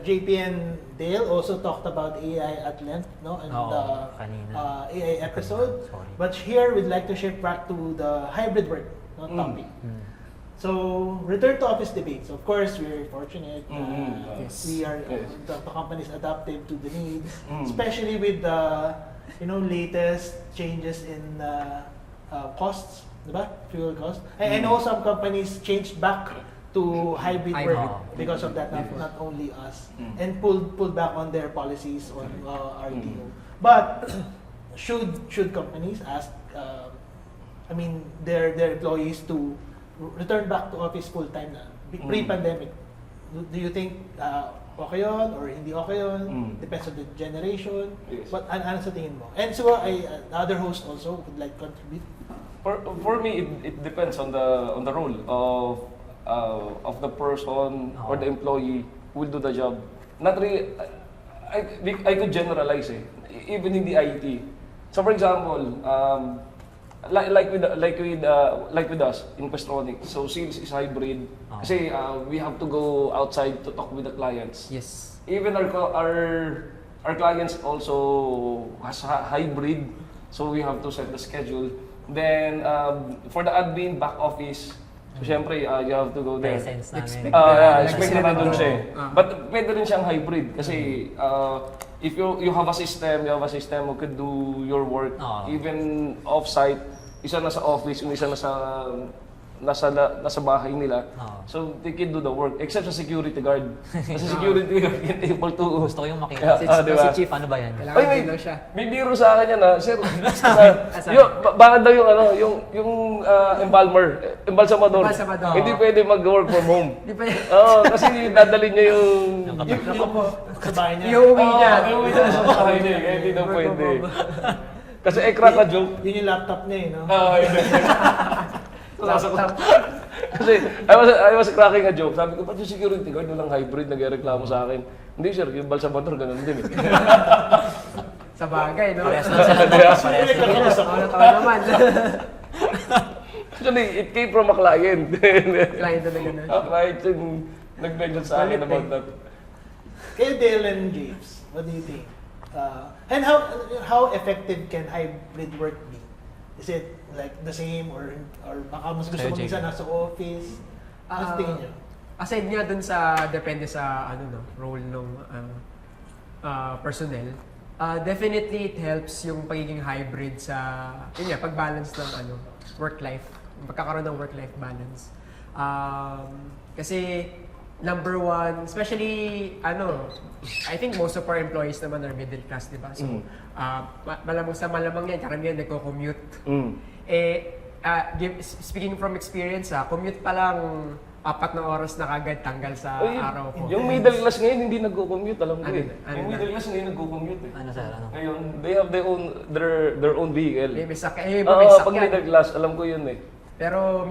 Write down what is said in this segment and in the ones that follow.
JP and Dale also talked about AI at length, no, in the AI episode. But here we'd like to shift back to the hybrid work, no, topic. So, return to office debates. Of course, we're fortunate. We are the company's adaptive to the needs, especially with the latest changes in costs, diba? Fuel costs. I know some companies changed back to hybrid work because of that. Not only us, and pulled back on their policies on RTO. But should companies ask, their employees to return back to office full-time na, pre-pandemic? Do you think okay yun or hindi okay yun? Depends on the generation. Yes. But ano sa tingin mo? And so, other host also would like to contribute. For me, it depends on the role of the person or the employee who will do the job. Not really, I could generalize even in the IT. So for example, like with us in Pestronic, so sales is hybrid. Kasi we have to go outside to talk with the clients. Yes. Even our clients also has hybrid, so we have to set the schedule. Then for the admin back office, so syempre you have to go there. Presence namin. Expect na nandun siya. But pwede rin siyang hybrid kasi if you have a system who could do your work even off-site. Isa nasa office, yung isa nasa bahay nila. So they can do the work except sa security guard. Kasi security guard can't able to. Gusto ko yung makita. Si Chief, ano ba yan? May biro sa akin yan sir. Bakit daw yung embalsamador. Hindi pwede mag-work from home. Kasi dadalhin niya yung Sa bahay niya. Iuwi niya. Iuwi niya sa bahay niya. Kaya hindi daw pwede. Kasi crack a joke. Yun yung laptop niya no? Kasi I was cracking a joke. Sabi ko, ba't yung security guard walang hybrid nag-reklamo sa akin? Hindi sir, yung balsamador ganun din Sa bagay, no? Parehas lang sila. Tawa naman. Actually, it came from a client. Client talaga na. A client yung nag-mention sa akin about that. Kayo, Dale and James, what do you think? And how effective can hybrid work be? Is it like the same or baka mas gusto mo minsan nasa office? Ano sa tingin niyo? Aside nga dun sa, depende sa role ng personnel, definitely it helps yung pagiging hybrid sa, pag-balance ng work-life, pagkakaroon ng work-life balance. Kasi, number one, especially, I think most of our employees naman are middle class, di ba? So, malamang yan, karamihan nagko-commute. Speaking from experience, commute pa lang 4 na oras na kagad tanggal sa araw ko. Yung middle class ngayon hindi nagko-commute, alam ko yung middle class ngayon nagko-commute Ano sir, ano? Ngayon, they have their own vehicle. May sakyan. Pag middle class, alam ko yun Pero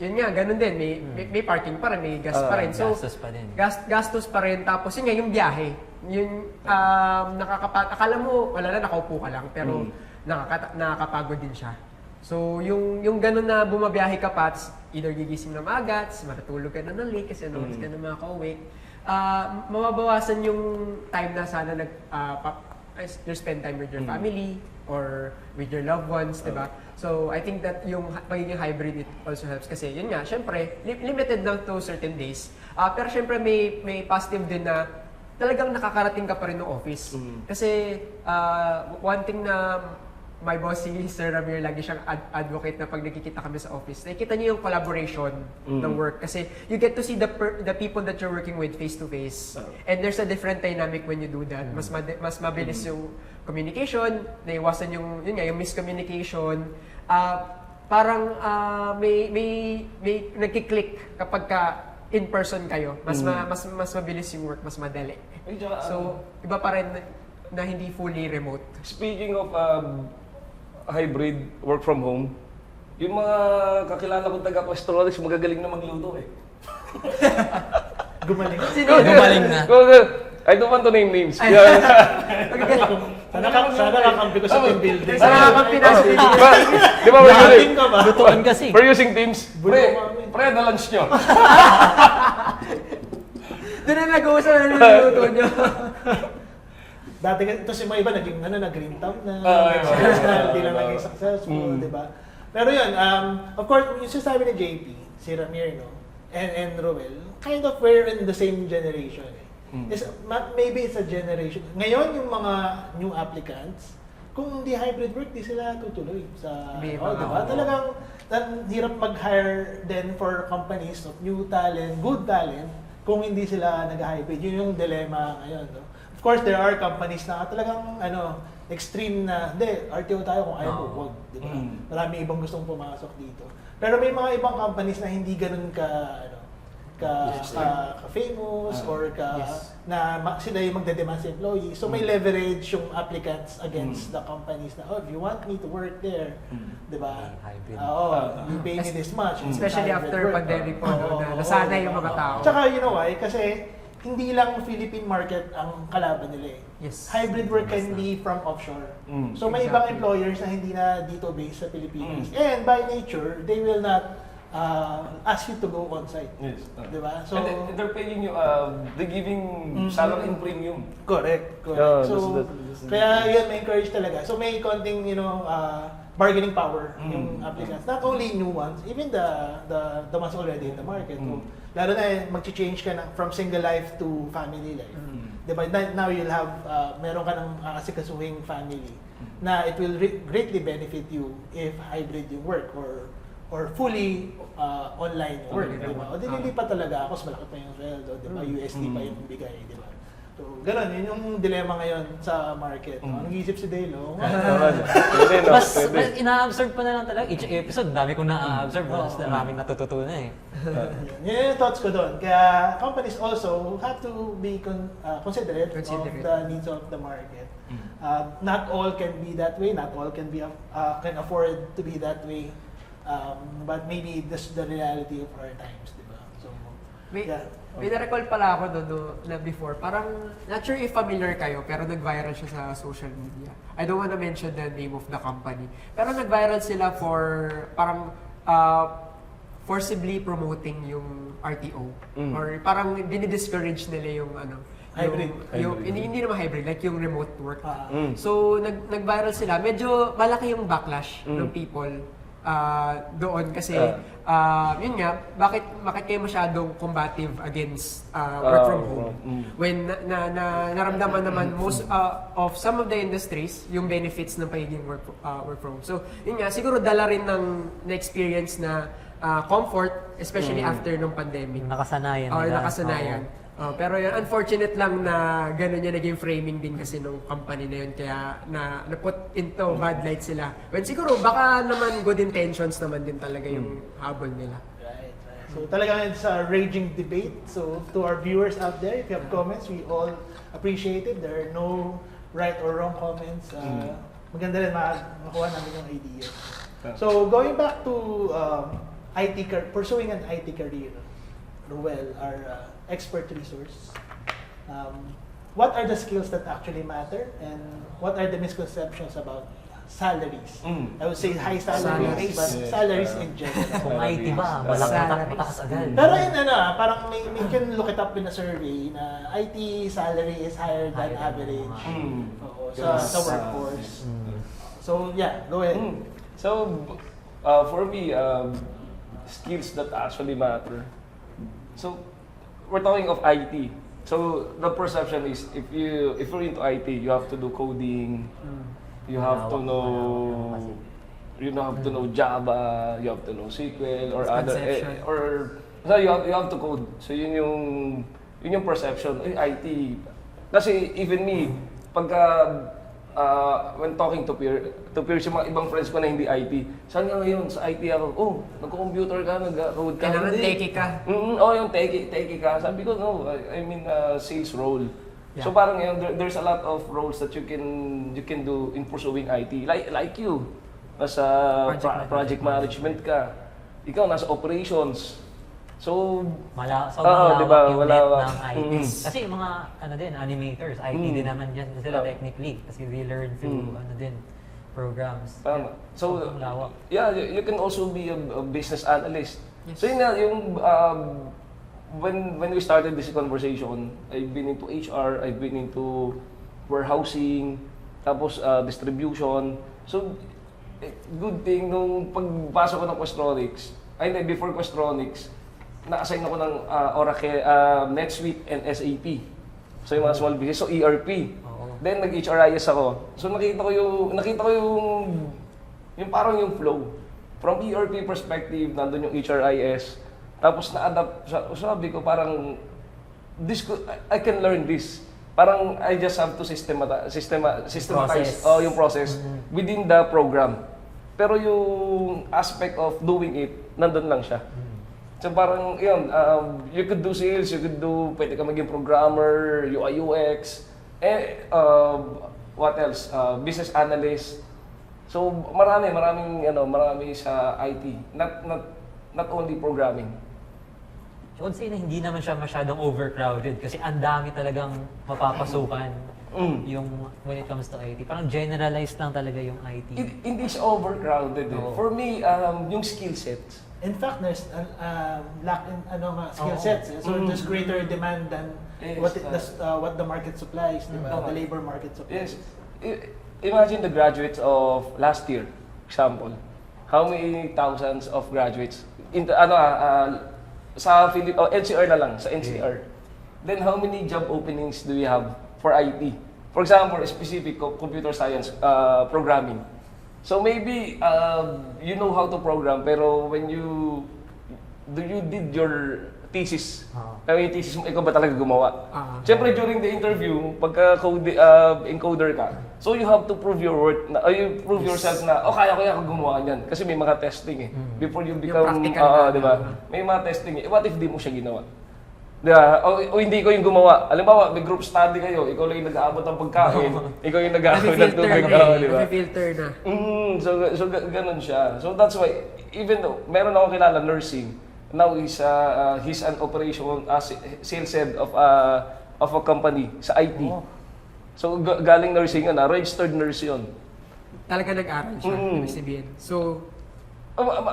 yun nga, ganun din. May parking pa rin, may gas pa rin. So, Gastos pa din. Gastos pa rin. Tapos yun nga, yung biyahe. Yung akala mo, wala na, nakaupo ka lang. Pero nakakapagod din siya. So, yung ganun na bumabiyahe ka pa, either gigising na maaga, matutulog ka na ng late kasi ano, ka na makaka-awake. Mababawasan yung time na sana you spend time with your family or with your loved ones, diba? So, I think that yung pagiging hybrid, it also helps kasi yun nga, syempre, limited lang to certain days. Pero syempre, may positive din na talagang nakakarating ka pa rin ng office. Kasi, one thing na my boss, si Sir Ramir, lagi siyang advocate na pag nagkikita kami sa office, nakikita niyo yung collaboration ng work. Kasi you get to see the people that you're working with face to face. And there's a different dynamic when you do that. Mas mabilis yung communication, naiwasan yung miscommunication. Parang may nagki-click kapag in person kayo. Mas mabilis yung work, mas madali. So, iba pa rin na hindi fully remote. Speaking of hybrid work from home, yung mga kakilala kong taga-Pestronics magagaling na magluto Gumaling. Gumaling na. I don't want to name names. Sana kakampi ko sa team building. Sana kakampi na sa team Di ba, Lahating ka ba? Lutuan kasi. we're using teams. Pre, na lunch nyo. Doon na nag-uusap na niluluto nyo. Dati kasi mga iba naging nag-green thumb na, hindi lang naging successful, di ba? Pero yun, of course, yung sinasabi ni JP, si Ramir, no, and Roel, kind of we're in the same generation. Maybe it's a generation. Ngayon, yung mga new applicants, kung hindi hybrid work, di sila tutuloy sa, di ba? Talagang hirap mag-hire then for companies of new talent, good talent, kung hindi sila nag-hybrid. Yun yung dilemma ngayon, no? Of course, there are companies na talagang extreme na, hindi, RTO tayo kung ayaw mo, wag, di ba? Marami ibang gustong pumasok dito. Pero may mga ibang companies na hindi ganun ka-famous or sila yung magdedemand sa employee. So may leverage yung applicants against the companies na, if you want me to work there, di ba? You pay me this much. Especially after pandemic po, nasanay yung mga tao. Tsaka you know why? Kasi hindi lang Philippine market ang kalaban nila eh. Yes. Hybrid work can be from offshore. So may ibang employers na hindi na dito based sa Pilipinas. And by nature, they will not ask you to go on site. Yes. Diba? So and they're paying you, they're giving salary in premium. Correct. Yeah, So kaya yun, may encourage talaga. So may konting, bargaining power yung applicants. Not only new ones, even the ones already in the market. Lalo na mag-change ka from single life to family life. Diba? Now you'll have, meron ka ng asikasuhing family na it will greatly benefit you if hybrid yung work or fully online work, di ba? O hindi pa talaga ako, mas malaki pa yung sweldo, di ba? USD pa yung bigay, di ba? So, ganun, yun yung dilemma ngayon sa market. Nag-iisip si Delo. Mas ina-observe ko na lang talaga. Each episode, dami kong na-observe. Mas maraming natututunan eh. Yun yung thoughts ko doon. Kaya companies also have to be considerate of the needs of the market. Not all can be that way. Not all can afford to be that way. But maybe this is the reality of our times, di ba? So, May na-recall pala ako doon na before. Parang, not sure if familiar kayo, pero nag-viral siya sa social media. I don't wanna mention the name of the company. Pero nag-viral sila for, parang, forcibly promoting yung RTO. Or parang dinidiscourage nila yung hybrid. Hindi naman hybrid, like yung remote work. So, nag-viral sila. Medyo malaki yung backlash ng people doon kasi yun nga, bakit kayo masyadong combative against work from home when naramdaman naman most of some of the industries yung benefits ng pagiging work from home. So yun nga, siguro dala rin ng na-experience na comfort, especially after nung pandemic. Nakasanayan Or nila. nakasanayan. Pero yun, unfortunate lang na gano'n yung naging framing din kasi nung company na yun, kaya na-put into bad light sila. When siguro, baka naman good intentions naman din talaga yung habol nila. Right. So talagang it's a raging debate. So to our viewers out there, if you have comments, we all appreciate it. There are no right or wrong comments. Maganda rin makuha namin yung ideas. So going back to pursuing an IT career, Roel, our expert resource. What are the skills that actually matter, and what are the misconceptions about salaries? I would say high salaries, but salaries in general. Kung IT ba, matakas agad. Pero yun parang may can look it up in a survey na IT salary is higher than average sa workforce. So yeah, go ahead. So for me, skills that actually matter. So we're talking of IT. So the perception is if you're into IT, you have to do coding, you have to know Java, you have to know SQL or other so you have to code. So yun yung perception. IT. Kasi even me, pagka when talking to peers, yung mga ibang friends ko na hindi IT, saan nga ngayon? Sa IT ako, nagko-computer ka, nag-code ka. Kailangan techie ka. Yung techie ka. Sabi ko, no, I mean sales role. Yeah. So parang there's a lot of roles that you can do in pursuing IT. Like you, nasa project management ka. Ikaw, nasa operations. So, malawak yung net ng IT. Kasi yung mga animators, IT din naman dyan sila technically. Kasi they learn through programs. So, yeah, you can also be a business analyst. Yes. So yun nga, yung when we started this conversation, I've been into HR, I've been into warehousing, tapos distribution. So, good thing, nung pagpasok ko ng Questronics, before Questronics, na-assign ako ng Oracle, NetSuite and SAP. So yung mga small business, so ERP. Then nag-HRIS ako. So nakita ko yung parang yung flow. From ERP perspective, nandun yung HRIS. Tapos na-adapt, sabi ko parang, I can learn this. Parang I just have to systematize yung process within the program. Pero yung aspect of doing it, nandun lang siya. So parang yun, you could do sales, pwede ka maging programmer, UI UX, what else? Business analyst. So marami sa IT, not only programming. I would say na hindi naman siya masyadong overcrowded kasi ang dami talagang mapapasukan yung when it comes to IT. Parang generalized lang talaga yung IT. Hindi siya overcrowded. For me, yung skill sets. In fact, there's lack in skill sets. So there's greater demand than what the market supplies, the labor market supplies. Yes. Imagine the graduates of last year, example. How many thousands of graduates sa NCR na lang, sa NCR. Then how many job openings do we have for IT? For example, specific computer science programming. So maybe you know how to program, pero when you did your thesis, yung thesis mo, ikaw ba talaga gumawa? Siyempre during the interview, pagka encoder ka, so you have to prove your worth, you prove yourself na, kaya ko gumawa niyan. Kasi may mga testing before you become, di ba? May mga testing What if di mo siya ginawa? Diba? O hindi ko yung gumawa. Halimbawa, may group study kayo, ikaw lang yung nag-aabot ng pagkain, ikaw yung nag-aabot ng tubig. Diba? Filter na. So ganun siya. So that's why, even though, meron akong kilala nursing, now he's an sales head of a company sa IT. So galing nursing yun, registered nurse yun. Talaga nag-aral siya, ibig sabihin. So,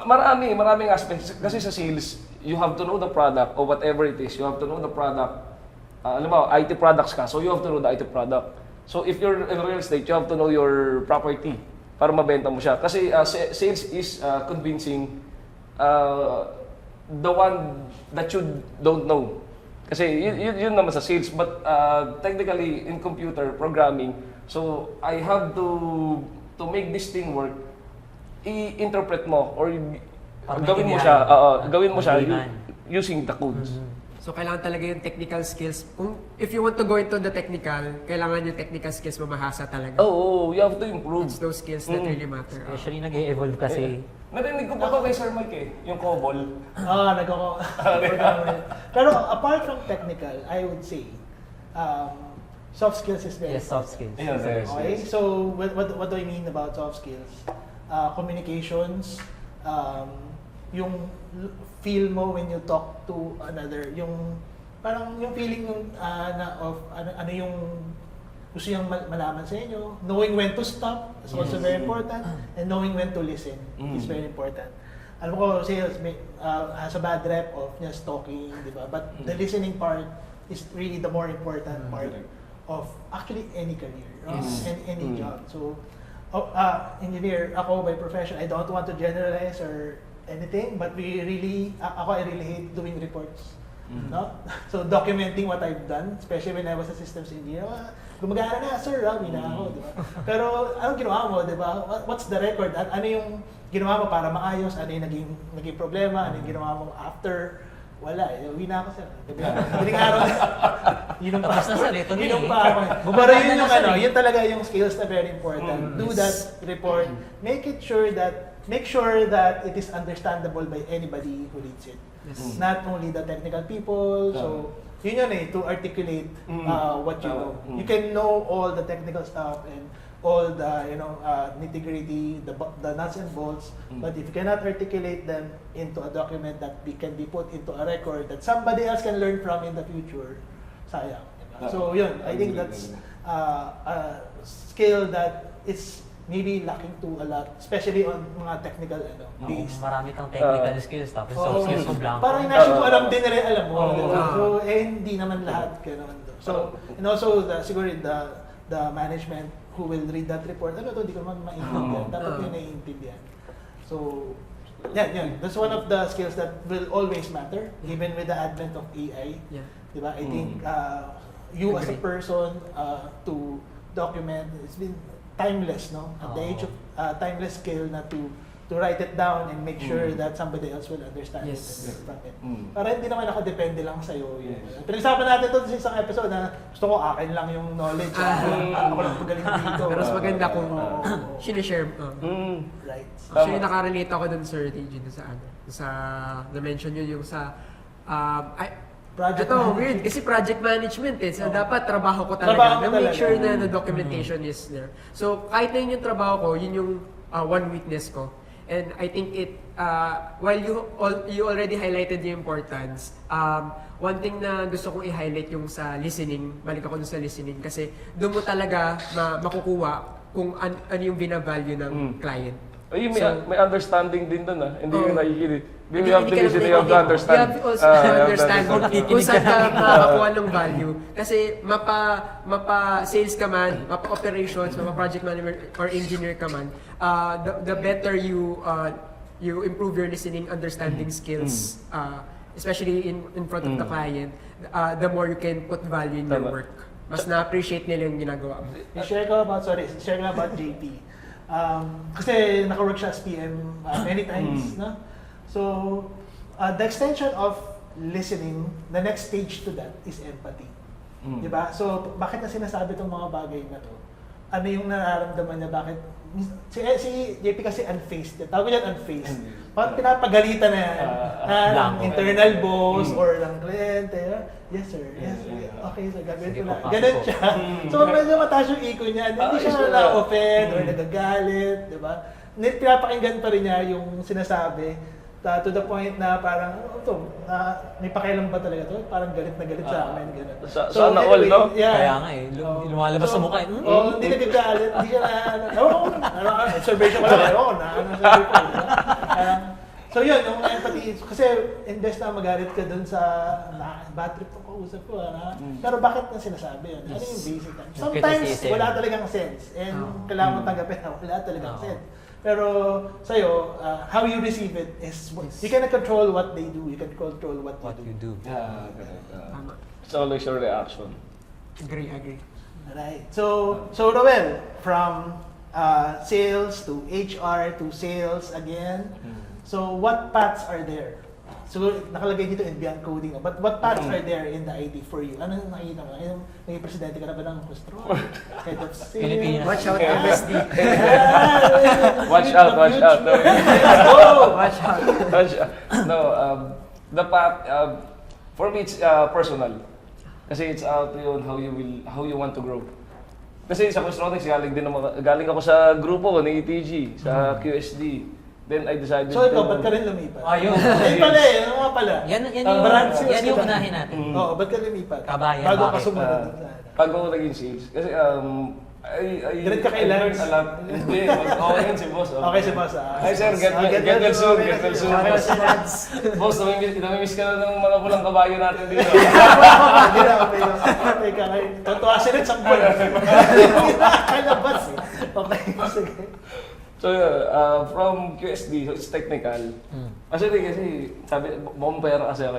maraming aspects. Kasi sa sales, you have to know the product or whatever it is. You have to know the product. Alam mo, IT products ka, so you have to know the IT product. So if you're in real estate, you have to know your property para mabenta mo siya. Kasi sales is convincing the one that you don't know. Kasi yun naman sa sales, but technically in computer programming, so I have to make this thing work, i-interpret mo or gawin mo siya using the codes. So kailangan talaga yung technical skills. If you want to go into the technical, kailangan yung technical skills mamahasa talaga. You have to improve. It's those skills that really matter. Especially nag-evolve kasi. Narinig ko pa ba kay Sir Mike yung COBOL? Pero apart from technical, I would say, soft skills is very Yes, soft skills. Okay, so what do I mean about soft skills? Communications, yung feel mo when you talk to another, yung parang yung feeling ano yung gusto niyang malaman sa inyo, knowing when to stop is also very important, and knowing when to listen is very important. Alam ko, sales has a bad rep of just talking, di ba? But the listening part is really the more important part of actually any career, and any job. So, engineer ako by profession. I don't want to generalize or anything, but I really hate doing reports. No? So documenting what I've done, especially when I was a systems engineer. Gumagana na, sir, na ako, di ba? Pero anong ginawa mo, di ba? What's the record? Ano yung ginawa mo para maayos? Ano yung naging problema? Ano yung ginawa mo after? Wala, uwi na ako, sir. Galing araw na. Yun pa. Tapos na, sir, ito na Yun pa ako. Pero yun talaga yung skills na very important. Do that report. Make sure that it is understandable by anybody who reads it. Yes. Not only the technical people. So, yun to articulate what you know. You can know all the technical stuff and all the nitty-gritty, the nuts and bolts, but if you cannot articulate them into a document that can be put into a record that somebody else can learn from in the future, sayang. So yun, I think that's a skill that is maybe lacking to a lot, especially on mga technical based. Marami kang technical skills, tapos soft skills mo blanco. Parang inaasyo mo alam din na rin, alam mo. Oo. Diba? So, hindi naman lahat gano'n. So, and also, siguro the management who will read that report, ano to, hindi ko naman maintindihan. Dapat yun naiintindihan. So, yan. That's one of the skills that will always matter, even with the advent of AI. Yeah. Diba? I think you as a person to document, it's been timeless, no? At the age of timeless skill na to write it down and make sure that somebody else will understand Yes. it and learn from it. Para hindi naman ako depende lang sa'yo. Pinag-usapan natin ito sa isang episode na gusto ko akin lang yung knowledge. Ako lang magaling dito. Pero mas maganda kung Oo. sinishare. Right. Actually, nakarelate ako dun, Sir TG, dun sa na-mention yun yung sa, Project ito, management. weird, kasi project management eh. So, dapat trabaho ko Trabaho talaga. mo Na make talaga. sure na the documentation is there. So, kahit na yun yung trabaho ko, yun yung one weakness ko. And I think while you already highlighted the importance, one thing na gusto kong i-highlight yung sa listening, balik ako dun sa listening, kasi doon mo talaga makukuha kung ano yung binavalue ng client. Ay, So, may understanding din doon Hindi yung nakikinig. Hindi You have to ka listen, lang you have to nakikinig. understand. You have to also understand kung saan ka makakuha ng value. Kasi mapa-sales ka man, mapa-operations, mapa-project manager or engineer ka man, the better you improve your listening, understanding skills, especially in front of the client, the more you can put value in your Tama. work. Mas na-appreciate nila yung ginagawa mo. Share ko about JP. Kasi naka-work siya as PM many times, no? So, the extension of listening, the next stage to that is empathy. Diba? So, bakit na sinasabi itong mga bagay na to? Ano yung nararamdaman niya? Bakit? Si JP kasi unfazed. Tawag ko yan unfazed. Bakit pinapagalitan na yan? Ng internal boss or ng kliyente. Yes sir, yes sir. Okay sir, gagawin ko na. Ganun siya. So, medyo mataas yung iko niya. Hindi siya na-offend or nagagalit. Diba? Pinapakinggan pa rin niya yung sinasabi. To the point na parang, may pakialam ba talaga to? Parang galit na galit sa amin, gano'n. Sana all, no? Yeah. Kaya nga lumalabas sa mukha. Hindi nagagalit, hindi siya observation ko lang, sabi ko. So yun, yung empathy, kasi imbes na magalit ka dun sa bad trip kong kausap ko, pero bakit na sinasabi yun? Ano yung basic? Sometimes wala talagang sense, and kailangan mo tanggapin na wala talagang sense. Pero sa'yo, how you receive it is, you cannot control what they do, you can control what you do. Yeah, correct. Tama. It's always your reaction. Agree. Right. So Roel, from sales to HR to sales again. So what paths are there? So nakalagay dito in beyond coding, but what paths are there in the IT for you? Ano yung nakikita mo? May presidente ka na ba ng Costro? Head of sales? Pilipinas. Watch out, MSD. Watch out. Watch out. Watch out. No, the path, for me, it's personal. Kasi it's out yun how you want to grow. Kasi sa Constructics, galing ako sa grupo ni ETG, sa QSD. Then I decided So ikaw, ba't ka rin lumipat? Ayun. Ayun pala ano nga pala? Yan Brand sales yan yung ka. unahin natin. Oo, ba't ka lumipat? Kabayan, Bago ka bakit? sumunod. Pag ako naging sales, kasi Galit ka kay I learned Lance? a lot. Hindi, yun si boss. Okay si boss. Ay sir, get well soon. Boss, namimiss ka na ng mga pulang kabayo natin dito. Hindi na, okay ka ngayon. Totoo sila sa buwan. Hindi na kalabas eh. Okay, sige. So, from QSD, so it's technical. Kasi sabi, bombera kasi ako.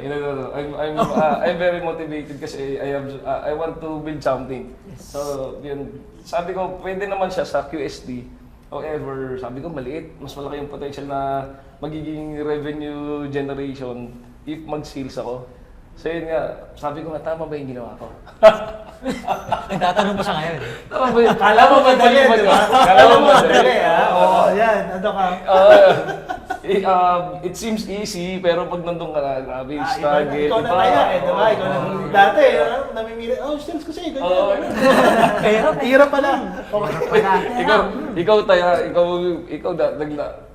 I'm very motivated kasi I want to build something. So, yun, sabi ko, pwede naman siya sa QSD. However, sabi ko, maliit. Mas malaki yung potential na magiging revenue generation if mag-sales ako. So yun nga, sabi ko nga, tama ba yung ginawa ko? Nagtatanong pa siya ngayon. Tama ba yun? Kala mo madali, di ba? Kala mo madali, ha? Oo, yan. Ano ka? It seems easy, pero pag nandun ka na, grabe yung struggle. Ikaw na kaya eh, di ba? Ikaw na. Dati, namimili, sales kasi, ganyan. Hirap pa lang. Ikaw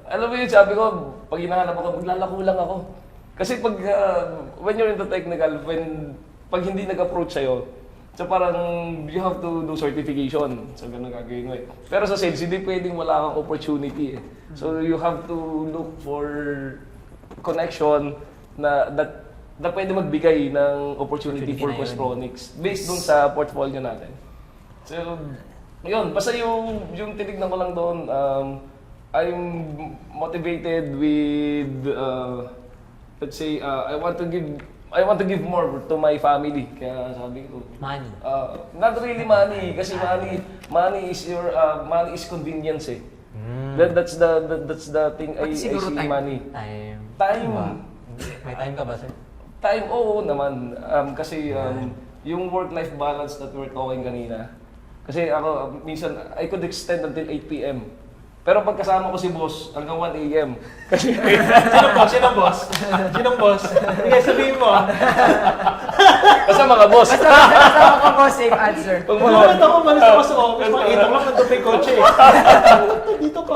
alam mo yun, sabi ko, pag hinahanap ako, maglalako lang ako. Kasi when you're in the technical, pag hindi nag-approach sa'yo, So parang you have to do certification. So ganun gagawin mo eh. Pero sa sales, hindi pwedeng wala kang opportunity eh. So you have to look for connection na pwede magbigay ng opportunity for Questronics based dun sa portfolio natin. So, yun, basta yung tinignan ko lang doon, I'm motivated with, let's say, I want to give more to my family. Kaya sabi ko, Money. not really money, kasi money is convenience eh. That's the thing I see time. money. Time. Diba? May time ka ba, sir? Time, oo naman. Kasi yung work-life balance that we're talking kanina, kasi ako, minsan, I could extend until 8 p.m. Pero pag kasama ko si boss, hanggang 1 a.m. Kasi, Sinong boss? Sinong boss? Sige, sabihin mo. kasama ka boss. Kasama ko po, safe answer. Pag Kung mga, naman ako malis ako sa office, mga 8 o'clock nandun pa yung kotse. Dito pa.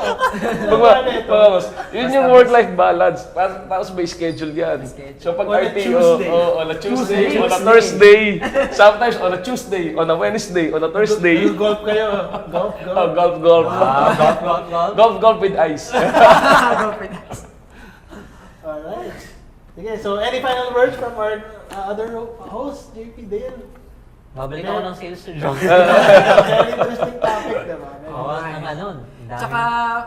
mga boss, yun yung work-life balance. Tapos may schedule yan. So pag On a RTO, Tuesday. on a Tuesday, on a Thursday, sometimes on a Tuesday, on a Wednesday, on a Thursday. Golf kayo. Golf. Golf. Golf. With ice. Alright. Sige, so any final words from our other host, JP Dale? Babalik ako ng sales to John. Very interesting topic, diba? Oo, ang ano. dami. Tsaka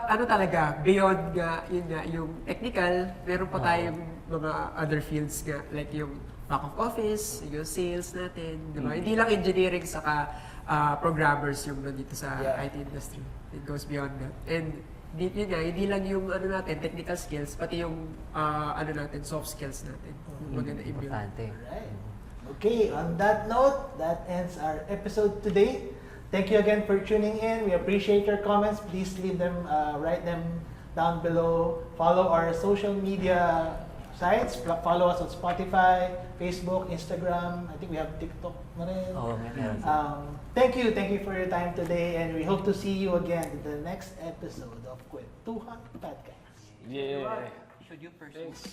ano talaga, beyond nga, yun nga, yung technical, meron pa tayong mga other fields nga, like yung back of office, yung sales natin, di ba? Hindi lang engineering, saka programmers yung nandito sa IT industry. It goes beyond that. And yun nga, hindi lang yung ano natin, technical skills, pati yung ano natin, soft skills natin. Yung maganda i-build. Importante. Right. Okay, on that note, that ends our episode today. Thank you again for tuning in. We appreciate your comments. Please leave them, write them down below. Follow our social media sites. Follow us on Spotify, Facebook, Instagram. I think we have TikTok na rin. Oo, meron. Thank you for your time today, and we hope to see you again in the next episode of Kwentuhan Podcast. Yeah. Should you pursue? Thanks.